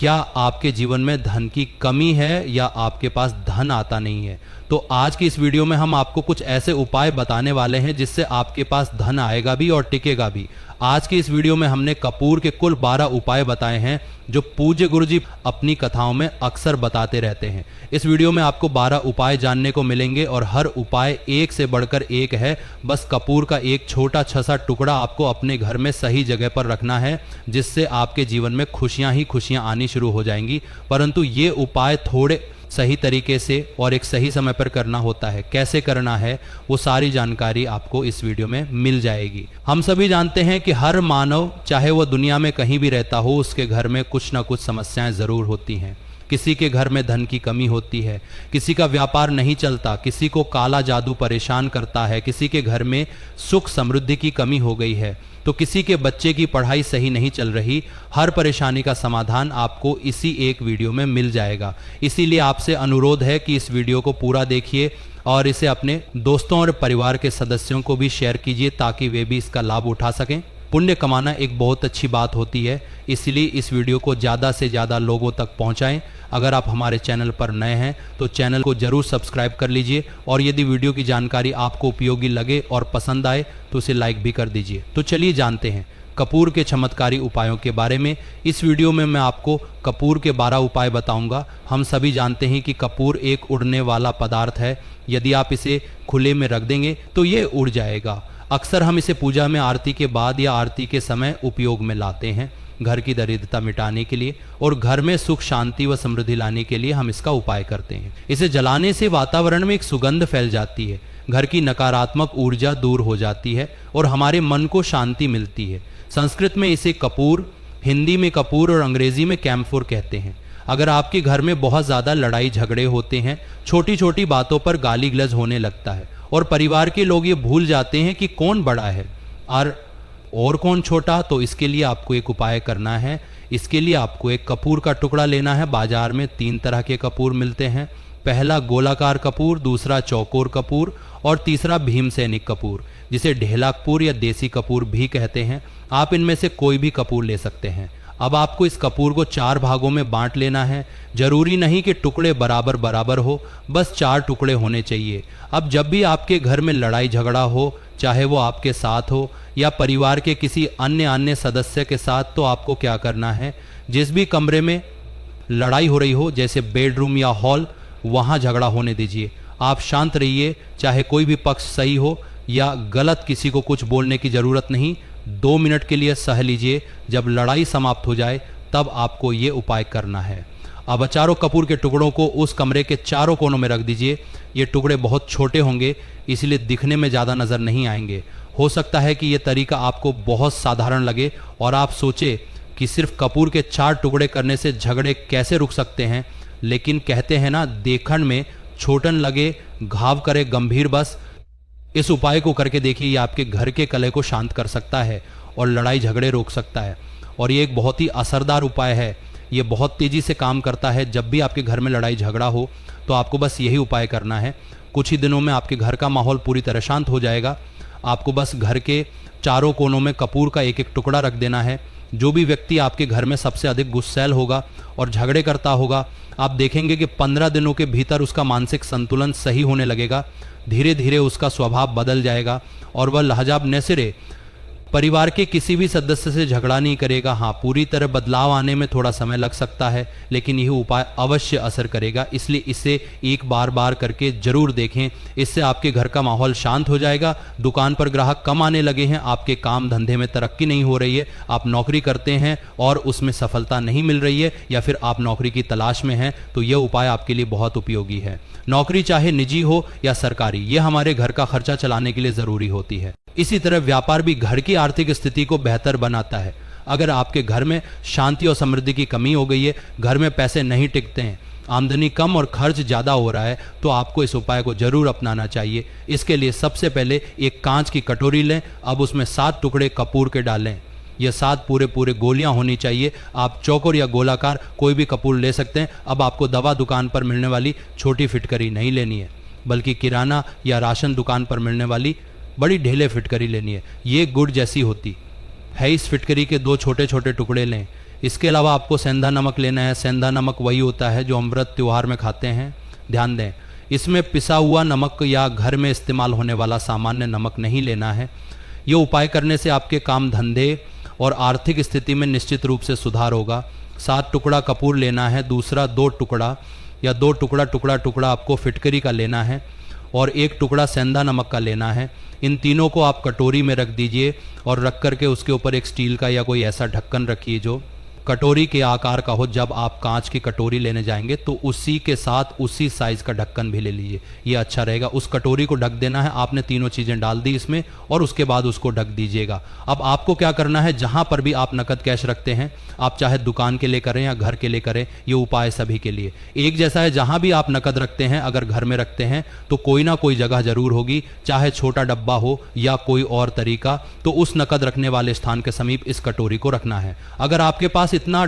क्या आपके जीवन में धन की कमी है या आपके पास धन आता नहीं है? तो आज की इस वीडियो में हम आपको कुछ ऐसे उपाय बताने वाले हैं जिससे आपके पास धन आएगा भी और टिकेगा भी। आज की इस वीडियो में हमने कपूर के कुल 12 उपाय बताए हैं जो पूज्य गुरुजी अपनी कथाओं में अक्सर बताते रहते हैं। इस वीडियो में आपको 12 उपाय जानने को मिलेंगे और हर उपाय एक से बढ़कर एक है। बस कपूर का एक छोटा सा टुकड़ा आपको अपने घर में सही जगह पर रखना है, जिससे आपके जीवन में खुशियां ही खुशियां आनी शुरू हो जाएंगी। परंतु ये उपाय थोड़े सही तरीके से और एक सही समय पर करना होता है। कैसे करना है वो सारी जानकारी आपको इस वीडियो में मिल जाएगी। हम सभी जानते हैं कि हर मानव, चाहे वो दुनिया में कहीं भी रहता हो, उसके घर में कुछ ना कुछ समस्याएं जरूर होती हैं। किसी के घर में धन की कमी होती है, किसी का व्यापार नहीं चलता, किसी को काला जादू परेशान करता है, किसी के घर में सुख समृद्धि की कमी हो गई है, तो किसी के बच्चे की पढ़ाई सही नहीं चल रही। हर परेशानी का समाधान आपको इसी एक वीडियो में मिल जाएगा। इसीलिए आपसे अनुरोध है कि इस वीडियो को पूरा देखिए और इसे अपने दोस्तों और परिवार के सदस्यों को भी शेयर कीजिए ताकि वे भी इसका लाभ उठा सकें। पुण्य कमाना एक बहुत अच्छी बात होती है, इसलिए इस वीडियो को ज़्यादा से ज़्यादा लोगों तक पहुंचाएं। अगर आप हमारे चैनल पर नए हैं तो चैनल को जरूर सब्सक्राइब कर लीजिए और यदि वीडियो की जानकारी आपको उपयोगी लगे और पसंद आए तो उसे लाइक भी कर दीजिए। तो चलिए जानते हैं कपूर के चमत्कारी उपायों के बारे में। इस वीडियो में मैं आपको कपूर के 12 उपाय बताऊंगा। हम सभी जानते हैं कि कपूर एक उड़ने वाला पदार्थ है। यदि आप इसे खुले में रख देंगे तो ये उड़ जाएगा। अक्सर हम इसे पूजा में आरती के बाद या आरती के समय उपयोग में लाते हैं, घर की दरिद्रता मिटाने के लिए और घर में सुख शांति व समृद्धि लाने के लिए हम इसका उपाय करते हैं। इसे जलाने से वातावरण में एक सुगंध फैल जाती है, घर की नकारात्मक ऊर्जा दूर हो जाती है और हमारे मन को शांति मिलती है। संस्कृत में इसे कपूर, हिंदी में कपूर और अंग्रेजी में कैम्फोर कहते हैं। अगर आपके घर में बहुत ज़्यादा लड़ाई झगड़े होते हैं, छोटी छोटी बातों पर गाली गलौज होने लगता है और परिवार के लोग ये भूल जाते हैं कि कौन बड़ा है और कौन छोटा, तो इसके लिए आपको एक उपाय करना है। इसके लिए आपको एक कपूर का टुकड़ा लेना है। बाजार में 3 तरह के कपूर मिलते हैं। पहला गोलाकार कपूर, दूसरा चौकोर कपूर और तीसरा भीमसैनिक कपूर, जिसे ढेला कपूर या देसी कपूर भी कहते हैं। आप इनमें से कोई भी कपूर ले सकते हैं। अब आपको इस कपूर को 4 भागों में बांट लेना है। जरूरी नहीं कि टुकड़े बराबर बराबर हो, बस 4 टुकड़े होने चाहिए। अब जब भी आपके घर में लड़ाई झगड़ा हो, चाहे वो आपके साथ हो या परिवार के किसी अन्य सदस्य के साथ, तो आपको क्या करना है, जिस भी कमरे में लड़ाई हो रही हो, जैसे बेडरूम या हॉल, वहाँ झगड़ा होने दीजिए। आप शांत रहिए, चाहे कोई भी पक्ष सही हो या गलत, किसी को कुछ बोलने की ज़रूरत नहीं। 2 मिनट के लिए सह लीजिए। जब लड़ाई समाप्त हो जाए तब आपको ये उपाय करना है। अब चारों कपूर के टुकड़ों को उस कमरे के चारों कोनों में रख दीजिए। ये टुकड़े बहुत छोटे होंगे, इसलिए दिखने में ज़्यादा नज़र नहीं आएंगे। हो सकता है कि ये तरीका आपको बहुत साधारण लगे और आप सोचे कि सिर्फ कपूर के 4 टुकड़े करने से झगड़े कैसे रुक सकते हैं, लेकिन कहते हैं ना, देखण में छोटन लगे घाव करे गंभीर बस। इस उपाय को करके देखिए, ये आपके घर के कलह को शांत कर सकता है और लड़ाई झगड़े रोक सकता है। और ये एक बहुत ही असरदार उपाय है। ये बहुत तेज़ी से काम करता है। जब भी आपके घर में लड़ाई झगड़ा हो तो आपको बस यही उपाय करना है। कुछ ही दिनों में आपके घर का माहौल पूरी तरह शांत हो जाएगा। आपको बस घर के चारों कोनों में कपूर का एक टुकड़ा रख देना है। जो भी व्यक्ति आपके घर में सबसे अधिक गुस्सैल होगा और झगड़े करता होगा, आप देखेंगे कि 15 दिनों के भीतर उसका मानसिक संतुलन सही होने लगेगा। धीरे धीरे उसका स्वभाव बदल जाएगा और वह लहजा न सिरे परिवार के किसी भी सदस्य से झगड़ा नहीं करेगा। हाँ, पूरी तरह बदलाव आने में थोड़ा समय लग सकता है, लेकिन यह उपाय अवश्य असर करेगा। इसलिए इसे एक बार करके जरूर देखें। इससे आपके घर का माहौल शांत हो जाएगा। दुकान पर ग्राहक कम आने लगे हैं, आपके काम धंधे में तरक्की नहीं हो रही है, आप नौकरी करते हैं और उसमें सफलता नहीं मिल रही है, या फिर आप नौकरी की तलाश में हैं, तो यह उपाय आपके लिए बहुत उपयोगी है। नौकरी चाहे निजी हो या सरकारी, यह हमारे घर का खर्चा चलाने के लिए ज़रूरी होती है। इसी तरह व्यापार भी घर की आर्थिक स्थिति को बेहतर बनाता है। अगर आपके घर में शांति और समृद्धि की कमी हो गई है, घर में पैसे नहीं टिकते हैं, आमदनी कम और खर्च ज़्यादा हो रहा है, तो आपको इस उपाय को जरूर अपनाना चाहिए। इसके लिए सबसे पहले एक कांच की कटोरी लें। अब उसमें 7 टुकड़े कपूर के डालें। ये 7 पूरे गोलियां होनी चाहिए। आप चौकोर या गोलाकार कोई भी कपूर ले सकते हैं। अब आपको दवा दुकान पर मिलने वाली छोटी फिटकरी नहीं लेनी है, बल्कि किराना या राशन दुकान पर मिलने वाली बड़ी ढेले फिटकरी लेनी है। ये गुड़ जैसी होती है। इस फिटकरी के 2 छोटे छोटे टुकड़े लें। इसके अलावा आपको सेंधा नमक लेना है। सेंधा नमक वही होता है जो अमृत त्योहार में खाते हैं, ध्यान दें। इसमें पिसा हुआ नमक या घर में इस्तेमाल होने वाला सामान्य नमक नहीं लेना है। ये उपाय करने से आपके काम धंधे और आर्थिक स्थिति में निश्चित रूप से सुधार होगा। 7 टुकड़ा कपूर लेना है। दूसरा 2 टुकड़ा या 2 टुकड़ा आपको फिटकरी का लेना है और 1 टुकड़ा सेंधा नमक का लेना है। इन तीनों को आप कटोरी में रख दीजिए और रख करके उसके ऊपर एक स्टील का या कोई ऐसा ढक्कन रखिए जो कटोरी के आकार का हो। जब आप कांच की कटोरी लेने जाएंगे तो उसी के साथ उसी साइज का ढक्कन भी ले लीजिए, ये अच्छा रहेगा। उस कटोरी को ढक देना है। आपने तीनों चीज़ें डाल दी इसमें और उसके बाद उसको ढक दीजिएगा। अब आपको क्या करना है, जहां पर भी आप नकद कैश रखते हैं, आप चाहे दुकान के लिए करें या घर के लिए करें, ये उपाय सभी के लिए एक जैसा है। जहां भी आप नकद रखते हैं, अगर घर में रखते हैं तो कोई ना कोई जगह जरूर होगी, चाहे छोटा डब्बा हो या कोई और तरीका, तो उस नकद रखने वाले स्थान के समीप इस कटोरी को रखना है। अगर आपके पास इतना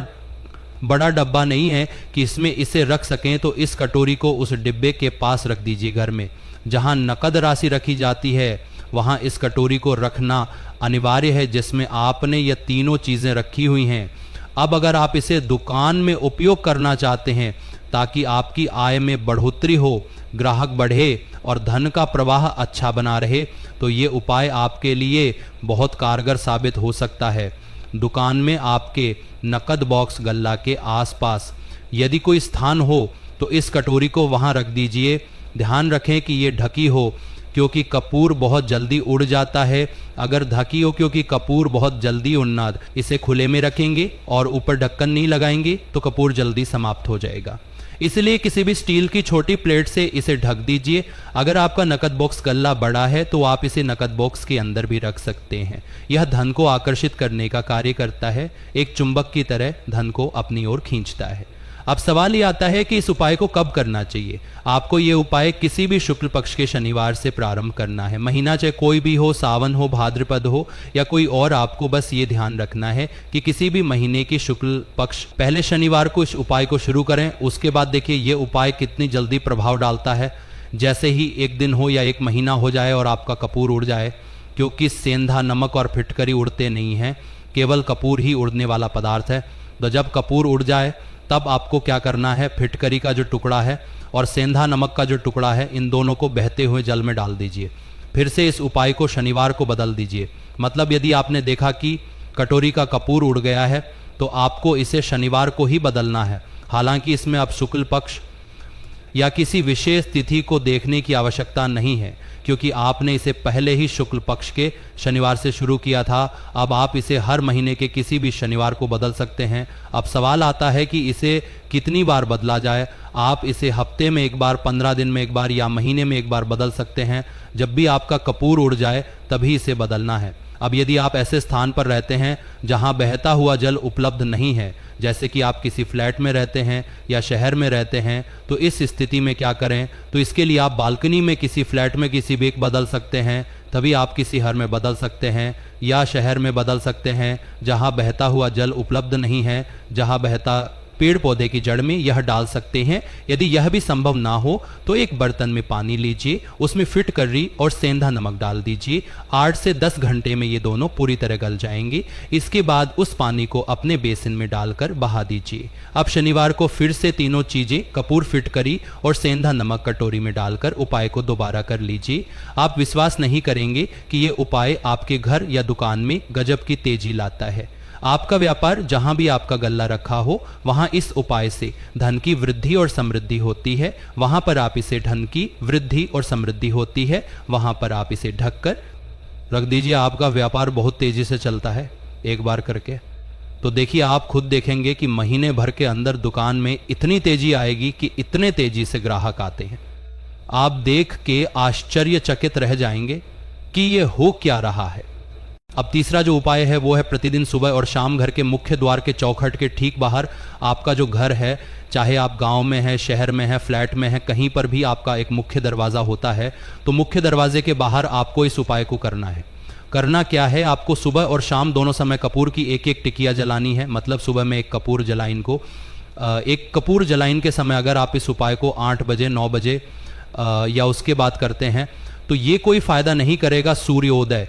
बड़ा डब्बा नहीं है कि इसमें इसे रख सकें, तो इस कटोरी को उस डिब्बे के पास रख दीजिए। घर में जहां नकद राशि रखी जाती है वहां इस कटोरी को रखना अनिवार्य है, जिसमें आपने ये तीनों चीज़ें रखी हुई हैं। अब अगर आप इसे दुकान में उपयोग करना चाहते हैं ताकि आपकी आय में बढ़ोतरी हो, ग्राहक बढ़े और धन का प्रवाह अच्छा बना रहे, तो ये उपाय आपके लिए बहुत कारगर साबित हो सकता है। दुकान में आपके नकद बॉक्स गल्ला के आसपास यदि कोई स्थान हो तो इस कटोरी को वहां रख दीजिए। ध्यान रखें कि ये ढकी हो, क्योंकि कपूर बहुत जल्दी उड़ जाता है। अगर ढकी हो, क्योंकि कपूर बहुत जल्दी उड़ना, इसे खुले में रखेंगे और ऊपर ढक्कन नहीं लगाएंगे तो कपूर जल्दी समाप्त हो जाएगा। इसलिए किसी भी स्टील की छोटी प्लेट से इसे ढक दीजिए। अगर आपका नकद बॉक्स गल्ला बड़ा है तो आप इसे नकद बॉक्स के अंदर भी रख सकते हैं। यह धन को आकर्षित करने का कार्य करता है, एक चुंबक की तरह धन को अपनी ओर खींचता है। अब सवाल ये आता है कि इस उपाय को कब करना चाहिए। आपको ये उपाय किसी भी शुक्ल पक्ष के शनिवार से प्रारंभ करना है। महीना चाहे कोई भी हो, सावन हो, भाद्रपद हो या कोई और, आपको बस ये ध्यान रखना है कि किसी भी महीने की शुक्ल पक्ष पहले शनिवार को इस उपाय को शुरू करें। उसके बाद देखिए ये उपाय कितनी जल्दी प्रभाव डालता है। जैसे ही एक दिन हो या एक महीना हो जाए और आपका कपूर उड़ जाए, क्योंकि सेंधा नमक और फिटकरी उड़ते नहीं हैं, केवल कपूर ही उड़ने वाला पदार्थ है। तो जब कपूर उड़ जाए तब आपको क्या करना है, फिटकरी का जो टुकड़ा है और सेंधा नमक का जो टुकड़ा है, इन दोनों को बहते हुए जल में डाल दीजिए। फिर से इस उपाय को शनिवार को बदल दीजिए। मतलब यदि आपने देखा कि कटोरी का कपूर उड़ गया है तो आपको इसे शनिवार को ही बदलना है। हालांकि इसमें अब शुक्ल पक्ष या किसी विशेष तिथि को देखने की आवश्यकता नहीं है, क्योंकि आपने इसे पहले ही शुक्ल पक्ष के शनिवार से शुरू किया था। अब आप इसे हर महीने के किसी भी शनिवार को बदल सकते हैं। अब सवाल आता है कि इसे कितनी बार बदला जाए। आप इसे हफ्ते में एक बार, 15 दिन में एक बार या महीने में एक बार बदल सकते हैं। जब भी आपका कपूर उड़ जाए तभी इसे बदलना है। अब यदि आप ऐसे स्थान पर रहते हैं जहां बहता हुआ जल उपलब्ध नहीं है, जैसे कि आप किसी फ्लैट में रहते हैं या शहर में रहते हैं, तो इस स्थिति में क्या करें, तो इसके लिए आप बालकनी में किसी फ्लैट में किसी भी एक बदल सकते हैं। तभी आप किसी हर में बदल सकते हैं या शहर में बदल सकते हैं जहां बहता हुआ जल उपलब्ध नहीं है, जहां बहता पेड़ पौधे की जड़ में यह डाल सकते हैं। यदि यह भी संभव ना हो तो एक बर्तन में पानी लीजिए, उसमें फिटकरी और सेंधा नमक डाल दीजिए। 8 से 10 घंटे में ये दोनों पूरी तरह गल जाएंगे। इसके बाद उस पानी को अपने बेसिन में डालकर बहा दीजिए। अब शनिवार को फिर से तीनों चीजें, कपूर, फिटकरी और सेंधा नमक, कटोरी में डालकर उपाय को दोबारा कर लीजिए। आप विश्वास नहीं करेंगे कि ये उपाय आपके घर या दुकान में गजब की तेजी लाता है। आपका व्यापार जहां भी आपका गल्ला रखा हो वहां इस उपाय से धन की वृद्धि और समृद्धि होती है। वहां पर आप इसे धन की वृद्धि और समृद्धि होती है, वहां पर आप इसे ढक कर रख दीजिए। आपका व्यापार बहुत तेजी से चलता है एक बार करके। तो देखिए, आप खुद देखेंगे कि महीने भर के अंदर दुकान में इतनी तेजी आएगी कि इतने तेजी से ग्राहक आते हैं। आप देख के आश्चर्यचकित रह जाएंगे कि ये हो क्या रहा है। अब तीसरा जो उपाय है वो है प्रतिदिन सुबह और शाम घर के मुख्य द्वार के चौखट के ठीक बाहर, आपका जो घर है, चाहे आप गांव में है, शहर में है, फ्लैट में है, कहीं पर भी आपका एक मुख्य दरवाज़ा होता है, तो मुख्य दरवाजे के बाहर आपको इस उपाय को करना है। करना क्या है, आपको सुबह और शाम दोनों समय कपूर की एक एक टिकिया जलानी है। मतलब सुबह में एक कपूर जलाइन को, एक कपूर जलाइन के समय अगर आप इस उपाय को 8 बजे 9 बजे या उसके बाद करते हैं तो ये कोई फ़ायदा नहीं करेगा सूर्योदय,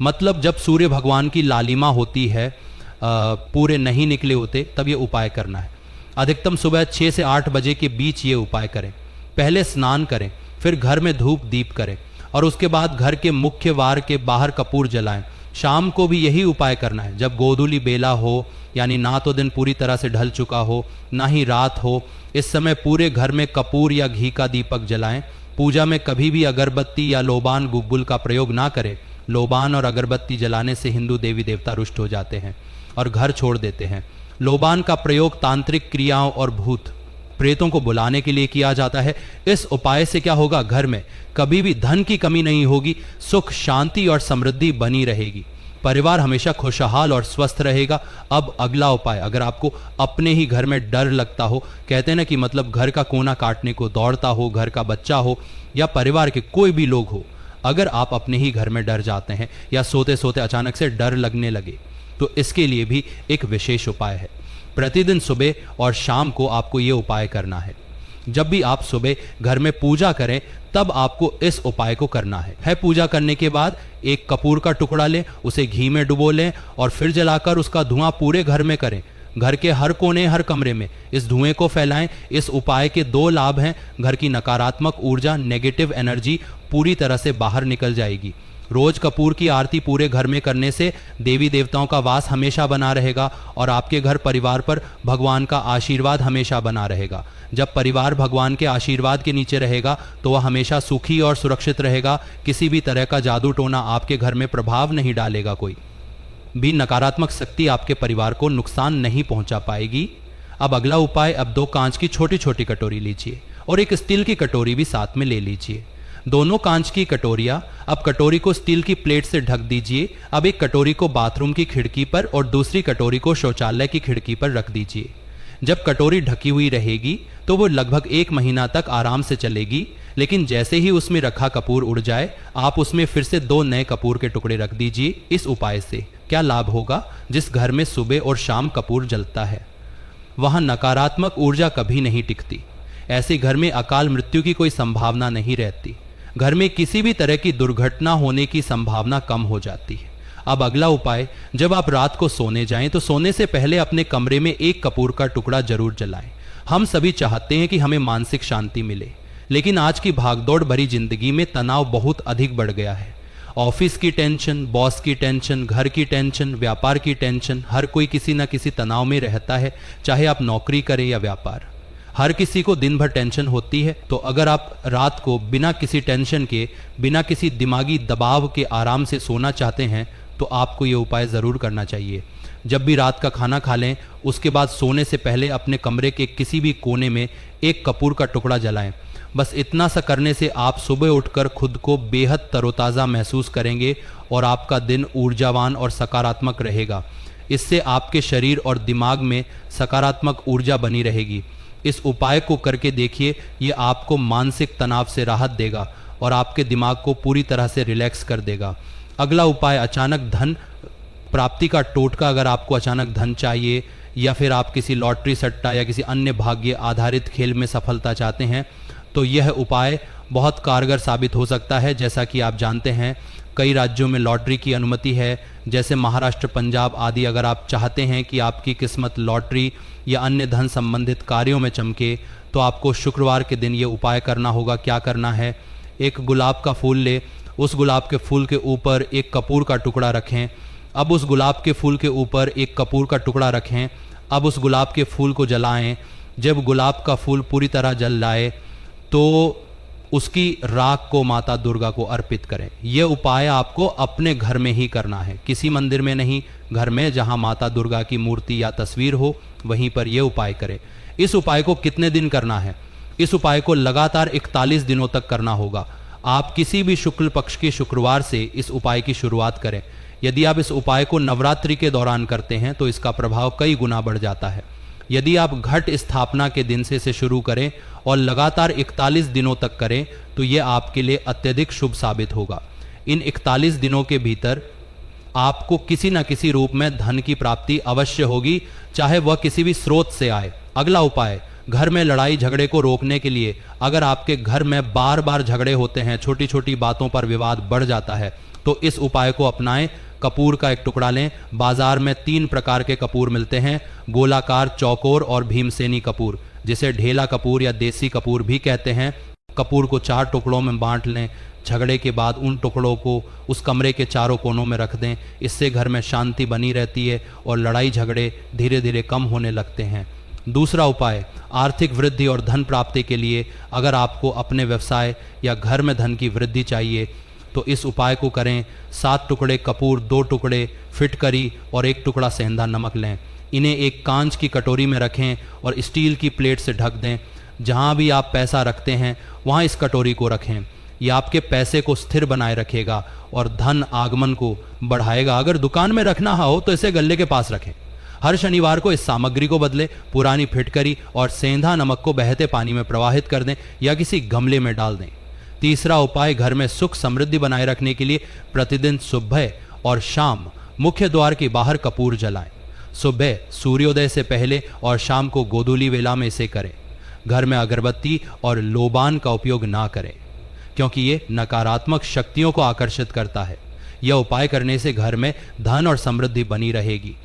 मतलब जब सूर्य भगवान की लालिमा होती है पूरे नहीं निकले होते तब ये उपाय करना है। अधिकतम सुबह 6 से 8 बजे के बीच ये उपाय करें। पहले स्नान करें, फिर घर में धूप दीप करें और उसके बाद घर के मुख्य वार के बाहर कपूर जलाएं। शाम को भी यही उपाय करना है, जब गोधूली बेला हो, यानी ना तो दिन पूरी तरह से ढल चुका हो ना ही रात हो। इस समय पूरे घर में कपूर या घी का दीपक जलाएं। पूजा में कभी भी अगरबत्ती या लोबान गुग्गुल का प्रयोग ना करें। लोबान और अगरबत्ती जलाने से हिंदू देवी देवता रुष्ट हो जाते हैं और घर छोड़ देते हैं। लोबान का प्रयोग तांत्रिक क्रियाओं और भूत प्रेतों को बुलाने के लिए किया जाता है। इस उपाय से क्या होगा, घर में कभी भी धन की कमी नहीं होगी, सुख शांति और समृद्धि बनी रहेगी, परिवार हमेशा खुशहाल और स्वस्थ रहेगा। अब अगला उपाय, अगर आपको अपने ही घर में डर लगता हो, कहते हैं ना कि मतलब घर का कोना काटने को दौड़ता हो, घर का बच्चा हो या परिवार के कोई भी लोग हो, अगर आप अपने ही घर में डर जाते हैं या सोते सोते अचानक से डर लगने लगे, तो इसके लिए भी एक विशेष उपाय है। प्रतिदिन सुबह और शाम को आपको ये उपाय करना है। जब भी आप सुबह घर में पूजा करें तब आपको इस उपाय को करना है। पूजा करने के बाद एक कपूर का टुकड़ा लें, उसे घी में डुबो लें और फिर जलाकर उसका धुआं पूरे घर में करें। घर के हर कोने, हर कमरे में इस धुएं को फैलाएं। इस उपाय के 2 लाभ हैं। घर की नकारात्मक ऊर्जा, नेगेटिव एनर्जी पूरी तरह से बाहर निकल जाएगी। रोज कपूर की आरती पूरे घर में करने से देवी देवताओं का वास हमेशा बना रहेगा और आपके घर परिवार पर भगवान का आशीर्वाद हमेशा बना रहेगा। जब परिवार भगवान के आशीर्वाद के नीचे रहेगा तो वह हमेशा सुखी और सुरक्षित रहेगा। किसी भी तरह का जादू टोना आपके घर में प्रभाव नहीं डालेगा, कोई भी नकारात्मक शक्ति आपके परिवार को नुकसान नहीं पहुंचा पाएगी। अब अगला उपाय, अब 2 कांच की छोटी छोटी कटोरी लीजिए और एक स्टील की कटोरी भी साथ में ले लीजिए। दोनों कांच की कटोरियां, अब कटोरी को स्टील की प्लेट से ढक दीजिए। अब एक कटोरी को बाथरूम की खिड़की पर और दूसरी कटोरी को शौचालय की खिड़की पर रख दीजिए। जब कटोरी ढकी हुई रहेगी तो वो लगभग 1 महीना तक आराम से चलेगी, लेकिन जैसे ही उसमें रखा कपूर उड़ जाए, आप उसमें फिर से 2 नए कपूर के टुकड़े रख दीजिए। इस उपाय से क्या लाभ होगा, जिस घर में सुबह और शाम कपूर जलता है वहां नकारात्मक ऊर्जा कभी नहीं टिकती। ऐसे घर में अकाल मृत्यु की कोई संभावना नहीं रहती। घर में किसी भी तरह की दुर्घटना होने की संभावना कम हो जाती है। अब अगला उपाय, जब आप रात को सोने जाएं तो सोने से पहले अपने कमरे में 1 कपूर का टुकड़ा जरूर जलाएं। हम सभी चाहते हैं कि हमें मानसिक शांति मिले, लेकिन आज की भागदौड़ भरी जिंदगी में तनाव बहुत अधिक बढ़ गया है। ऑफिस की टेंशन, बॉस की टेंशन, घर की टेंशन, व्यापार की टेंशन, हर कोई किसी न किसी तनाव में रहता है, चाहे आप नौकरी करें या व्यापार। हर किसी को दिन भर टेंशन होती है। तो अगर आप रात को बिना किसी टेंशन के, बिना किसी दिमागी दबाव के आराम से सोना चाहते हैं तो आपको ये उपाय ज़रूर करना चाहिए। जब भी रात का खाना खा लें, उसके बाद सोने से पहले अपने कमरे के किसी भी कोने में 1 कपूर का टुकड़ा जलाएं। बस इतना सा करने से आप सुबह उठकर खुद को बेहद तरोताज़ा महसूस करेंगे और आपका दिन ऊर्जावान और सकारात्मक रहेगा। इससे आपके शरीर और दिमाग में सकारात्मक ऊर्जा बनी रहेगी। इस उपाय को करके देखिए, ये आपको मानसिक तनाव से राहत देगा और आपके दिमाग को पूरी तरह से रिलैक्स कर देगा। अगला उपाय, अचानक धन प्राप्ति का टोटका। अगर आपको अचानक धन चाहिए या फिर आप किसी लॉटरी सट्टा या किसी अन्य भाग्य आधारित खेल में सफलता चाहते हैं तो यह उपाय बहुत कारगर साबित हो सकता है। जैसा कि आप जानते हैं, कई राज्यों में लॉटरी की अनुमति है, जैसे महाराष्ट्र, पंजाब आदि। अगर आप चाहते हैं कि आपकी किस्मत लॉटरी या अन्य धन संबंधित कार्यों में चमके तो आपको शुक्रवार के दिन ये उपाय करना होगा। क्या करना है, एक गुलाब का फूल ले, उस गुलाब के फूल के ऊपर 1 कपूर का टुकड़ा रखें। अब उस गुलाब के फूल के ऊपर 1 कपूर का टुकड़ा रखें। अब उस गुलाब के फूल को जलाएं। जब गुलाब का फूल पूरी तरह जल जाए तो उसकी राख को माता दुर्गा को अर्पित करें। यह उपाय आपको अपने घर में ही करना है, किसी मंदिर में नहीं, घर में जहां माता दुर्गा की मूर्ति या तस्वीर हो वहीं पर यह उपाय करें। इस उपाय को कितने दिन करना है? इस उपाय को लगातार 41 दिनों तक करना होगा। आप किसी भी शुक्ल पक्ष के शुक्रवार से इस उपाय की शुरुआत करें। यदि आप इस उपाय को नवरात्रि के दौरान करते हैं तो इसका प्रभाव कई गुना बढ़ जाता है। यदि आप घट स्थापना के दिन से इसे शुरू करें और लगातार 41 दिनों तक करें तो यह आपके लिए अत्यधिक शुभ साबित होगा। इन 41 दिनों के भीतर आपको किसी न किसी रूप में धन की प्राप्ति अवश्य होगी, चाहे वह किसी भी स्रोत से आए। अगला उपाय, घर में लड़ाई झगड़े को रोकने के लिए, अगर आपके घर में बार बार झगड़े होते हैं, छोटी छोटी बातों पर विवाद बढ़ जाता है, तो इस उपाय को अपनाएं। कपूर का एक टुकड़ा लें। बाजार में 3 प्रकार के कपूर मिलते हैं, गोलाकार, चौकोर और भीमसेनी कपूर, जिसे ढेला कपूर या देसी कपूर भी कहते हैं। कपूर को 4 टुकड़ों में बांट लें। झगड़े के बाद उन टुकड़ों को उस कमरे के चारों कोनों में रख दें। इससे घर में शांति बनी रहती है और लड़ाई झगड़े धीरे धीरे कम होने लगते हैं। दूसरा उपाय, आर्थिक वृद्धि और धन प्राप्ति के लिए अगर आपको अपने व्यवसाय या घर में धन की वृद्धि चाहिए तो इस उपाय को करें। 7 टुकड़े कपूर, 2 टुकड़े फिटकरी और 1 टुकड़ा सेंधा नमक लें। इन्हें एक कांच की कटोरी में रखें और स्टील की प्लेट से ढक दें। जहाँ भी आप पैसा रखते हैं वहाँ इस कटोरी को रखें। यह आपके पैसे को स्थिर बनाए रखेगा और धन आगमन को बढ़ाएगा। अगर दुकान में रखना हो तो इसे गल्ले के पास रखें। हर शनिवार को इस सामग्री को बदले। पुरानी फिटकरी और सेंधा नमक को बहते पानी में प्रवाहित कर दें या किसी गमले में डाल दें। तीसरा उपाय, घर में सुख समृद्धि बनाए रखने के लिए प्रतिदिन सुबह और शाम मुख्य द्वार के बाहर कपूर जलाएं। सुबह सूर्योदय से पहले और शाम को गोधूली वेला में इसे करें। घर में अगरबत्ती और लोबान का उपयोग ना करें क्योंकि ये नकारात्मक शक्तियों को आकर्षित करता है। यह उपाय करने से घर में धन और समृद्धि बनी रहेगी।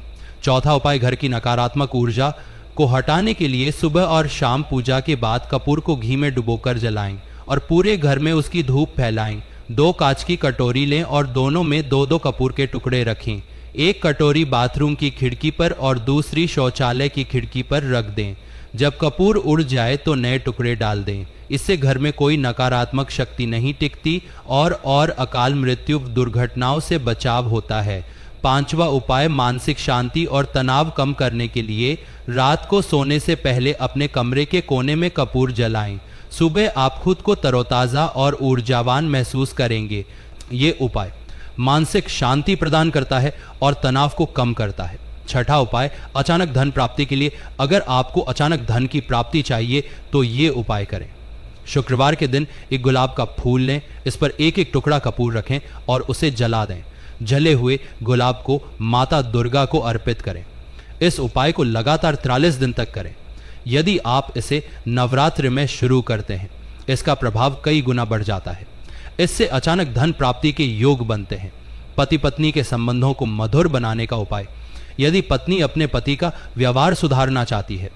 चौथा उपाय, घर की नकारात्मक ऊर्जा को हटाने के लिए सुबह और शाम पूजा के बाद कपूर को घी में डुबोकर जलाएं और पूरे घर में उसकी धूप फैलाएं। 2 कांच की कटोरी लें और दोनों में 2-2 कपूर के टुकड़े रखें। एक कटोरी बाथरूम की खिड़की पर और दूसरी शौचालय की खिड़की पर रख दें। जब कपूर उड़ जाए तो नए टुकड़े डाल दें। इससे घर में कोई नकारात्मक शक्ति नहीं टिकती और अकाल मृत्यु दुर्घटनाओं से बचाव होता है। 5वां उपाय, मानसिक शांति और तनाव कम करने के लिए रात को सोने से पहले अपने कमरे के कोने में कपूर जलाएं। सुबह आप खुद को तरोताज़ा और ऊर्जावान महसूस करेंगे। ये उपाय मानसिक शांति प्रदान करता है और तनाव को कम करता है। छठा उपाय, अचानक धन प्राप्ति के लिए अगर आपको अचानक धन की प्राप्ति चाहिए तो ये उपाय करें। शुक्रवार के दिन एक गुलाब का फूल लें, इस पर 1-1 टुकड़ा कपूर रखें और उसे जला दें। जले हुए गुलाब को माता दुर्गा को अर्पित करें। इस उपाय को लगातार 43 दिन तक करें। यदि आप इसे नवरात्रि में शुरू करते हैं इसका प्रभाव कई गुना बढ़ जाता है। इससे अचानक धन प्राप्ति के योग बनते हैं। पति पत्नी के संबंधों को मधुर बनाने का उपाय, यदि पत्नी अपने पति का व्यवहार सुधारना चाहती है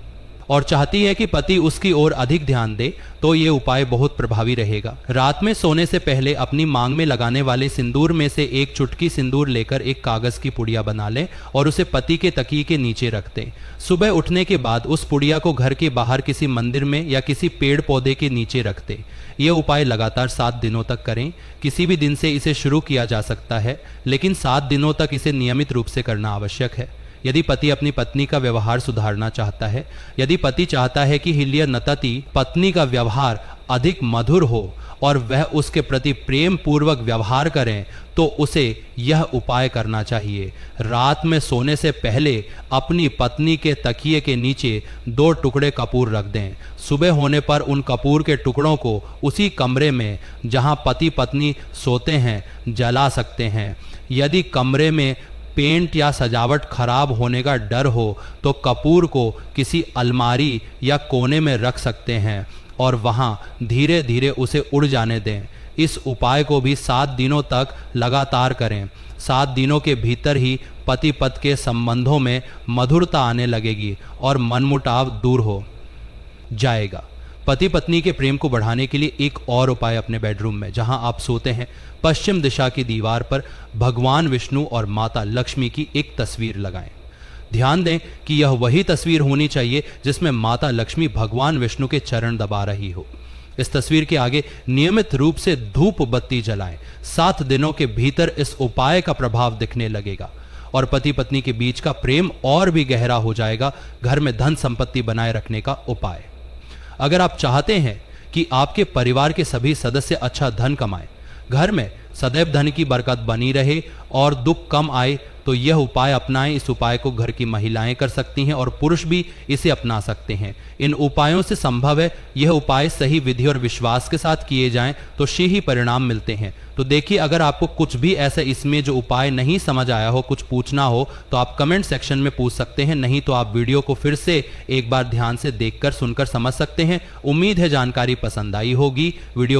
और चाहती है कि पति उसकी ओर अधिक ध्यान दे तो ये उपाय बहुत प्रभावी रहेगा। रात में सोने से पहले अपनी मांग में लगाने वाले सिंदूर में से 1 चुटकी सिंदूर लेकर एक कागज की पुड़िया बना लें और उसे पति के तकिए के नीचे रख दें। सुबह उठने के बाद उस पुड़िया को घर के बाहर किसी मंदिर में या किसी पेड़ पौधे के नीचे रख दें। यह उपाय लगातार 7 दिनों तक करें। किसी भी दिन से इसे शुरू किया जा सकता है, लेकिन 7 दिनों तक इसे नियमित रूप से करना आवश्यक है। यदि पति अपनी पत्नी का व्यवहार सुधारना चाहता है, यदि पति चाहता है कि हिल्य नतति पत्नी का व्यवहार अधिक मधुर हो और वह उसके प्रति प्रेम पूर्वक व्यवहार करें, तो उसे यह उपाय करना चाहिए। रात में सोने से पहले अपनी पत्नी के तकिए के नीचे 2 टुकड़े कपूर रख दें। सुबह होने पर उन कपूर के टुकड़ों को उसी कमरे में जहां पति पत्नी सोते हैं जला सकते हैं। यदि कमरे में पेंट या सजावट खराब होने का डर हो तो कपूर को किसी अलमारी या कोने में रख सकते हैं और वहां धीरे धीरे उसे उड़ जाने दें। इस उपाय को भी 7 दिनों तक लगातार करें। 7 दिनों के भीतर ही पति पत्नी के संबंधों में मधुरता आने लगेगी और मनमुटाव दूर हो जाएगा। पति पत्नी के प्रेम को बढ़ाने के लिए एक और उपाय, अपने बेडरूम में जहां आप सोते हैं पश्चिम दिशा की दीवार पर भगवान विष्णु और माता लक्ष्मी की एक तस्वीर लगाएं। ध्यान दें कि यह वही तस्वीर होनी चाहिए जिसमें माता लक्ष्मी भगवान विष्णु के चरण दबा रही हो। इस तस्वीर के आगे नियमित रूप से धूप बत्ती जलाएं। 7 दिनों के भीतर इस उपाय का प्रभाव दिखने लगेगा और पति पत्नी के बीच का प्रेम और भी गहरा हो जाएगा। घर में धन संपत्ति बनाए रखने का उपाय, अगर आप चाहते हैं कि आपके परिवार के सभी सदस्य अच्छा धन कमाएं, घर में सदैव धन की बरकत बनी रहे और दुख कम आए, तो यह उपाय अपनाएं। इस उपाय को घर की महिलाएं कर सकती हैं और पुरुष भी इसे अपना सकते हैं। इन उपायों से संभव है यह उपाय सही विधि और विश्वास के साथ किए जाएं तो ही परिणाम मिलते हैं। तो देखिए, अगर आपको कुछ भी ऐसा इसमें जो उपाय नहीं समझ आया हो, कुछ पूछना हो तो आप कमेंट सेक्शन में पूछ सकते हैं, नहीं तो आप वीडियो को फिर से एक बार ध्यान से देखकर सुनकर समझ सकते हैं। उम्मीद है जानकारी पसंद आई होगी। वीडियो